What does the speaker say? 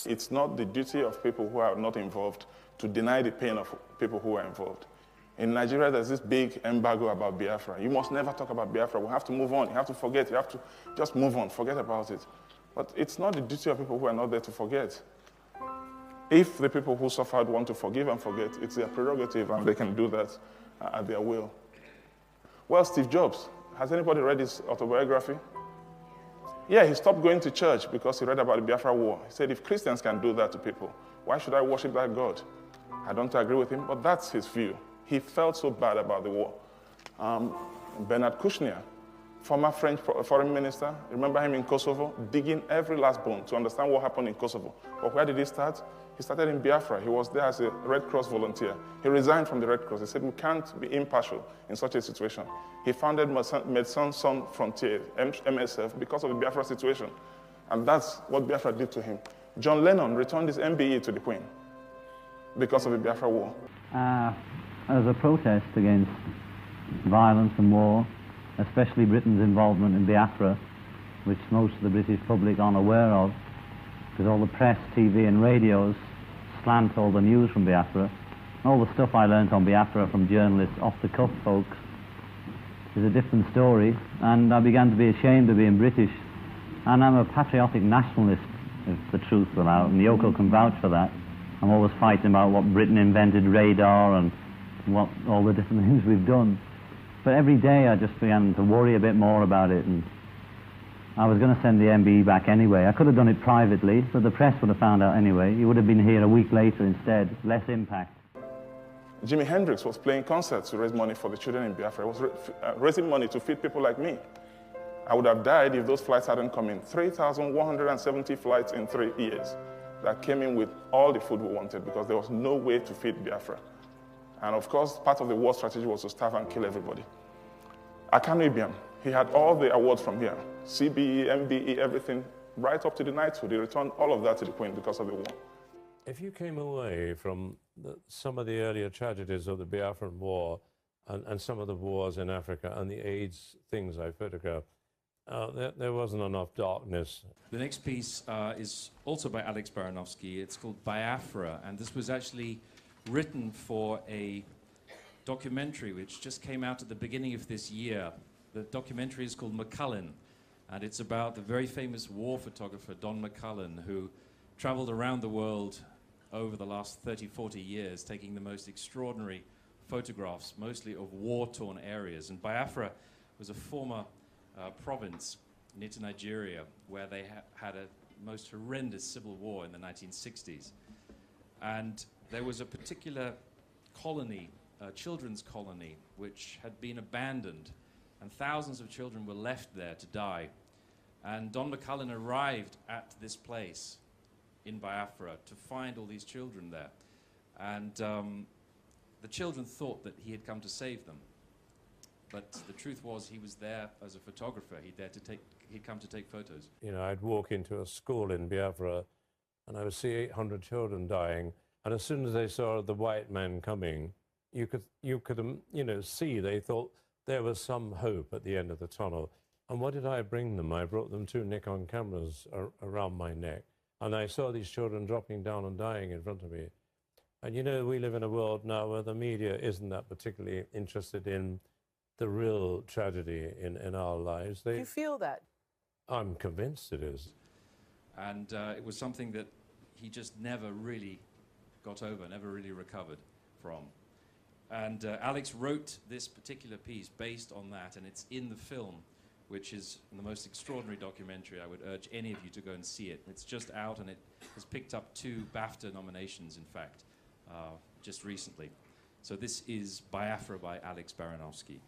It's not the duty of people who are not involved to deny the pain of people who are involved. In Nigeria, there's this big embargo about Biafra. You must never talk about Biafra. We have to move on. You have to forget. You have to just move on, forget about it. But it's not the duty of people who are not there to forget. If the people who suffered want to forgive and forget, it's their prerogative, and they can do that at their will. Well, Steve Jobs, has anybody read his autobiography? Yeah, he stopped going to church because he read about the Biafra war. He said, if Christians can do that to people, why should I worship that God? I don't agree with him, but that's his view. He felt so bad about the war. Bernard Kouchner, former French foreign minister, remember him in Kosovo, digging every last bone to understand what happened in Kosovo. But where did he start? He started in Biafra. He was there as a Red Cross volunteer. He resigned from the Red Cross. He said, we can't be impartial in such a situation. He founded Médecins Sans Frontières, MSF, because of the Biafra situation. And that's what Biafra did to him. John Lennon returned his MBE to the Queen because of the Biafra war. As a protest against violence and war, especially Britain's involvement in Biafra, which most of the British public aren't aware of, because all the press, TV and radios slant all the news from Biafra. All the stuff I learnt on Biafra from journalists, off-the-cuff folks, is a different story, and I began to be ashamed of being British. And I'm a patriotic nationalist, if the truth were out, and Yoko can vouch for that. I'm always fighting about what Britain invented, radar, and what all the different things we've done. But every day I just began to worry a bit more about it, and I was going to send the MBE back anyway. I could have done it privately, but the press would have found out anyway. He would have been here a week later instead, less impact. Jimi Hendrix was playing concerts to raise money for the children in Biafra. He was raising money to feed people like me. I would have died if those flights hadn't come in. 3,170 flights in 3 years that came in with all the food we wanted because there was no way to feed Biafra. And of course, part of the war strategy was to starve and kill everybody. Akanu Ibiam, he had all the awards from here. CBE, MBE, everything, right up to the knighthood. He returned all of that to the Queen because of the war. If you came away from some of the earlier tragedies of the Biafran War and some of the wars in Africa and the AIDS things I photographed, there wasn't enough darkness. The next piece is also by Alex Baranovsky. It's called Biafra, and this was actually written for a documentary which just came out at the beginning of this year. The documentary is called McCullen, and it's about the very famous war photographer Don McCullen, who traveled around the world over the last 30, 40 years, taking the most extraordinary photographs, mostly of war-torn areas. And Biafra was a former province near to Nigeria, where they had a most horrendous civil war in the 1960s. And there was a particular colony, a children's colony, which had been abandoned, and thousands of children were left there to die. And Don McCullen arrived at this place in Biafra to find all these children there. And the children thought that he had come to save them. But the truth was he was there as a photographer. He'd come to take photos. You know, I'd walk into a school in Biafra and I would see 800 children dying. And as soon as they saw the white man coming, you could see they thought there was some hope at the end of the tunnel. And what did I bring them? I brought them 2 Nikon cameras around my neck. And I saw these children dropping down and dying in front of me. And you know, we live in a world now where the media isn't that particularly interested in the real tragedy in our lives. Do you feel that? I'm convinced it is. And it was something that he just never really got over, never really recovered from. And Alex wrote this particular piece based on that, and it's in the film, which is the most extraordinary documentary. I would urge any of you to go and see it. It's just out, and it has picked up 2 BAFTA nominations, in fact, just recently. So this is Biafra by Alex Baranovsky.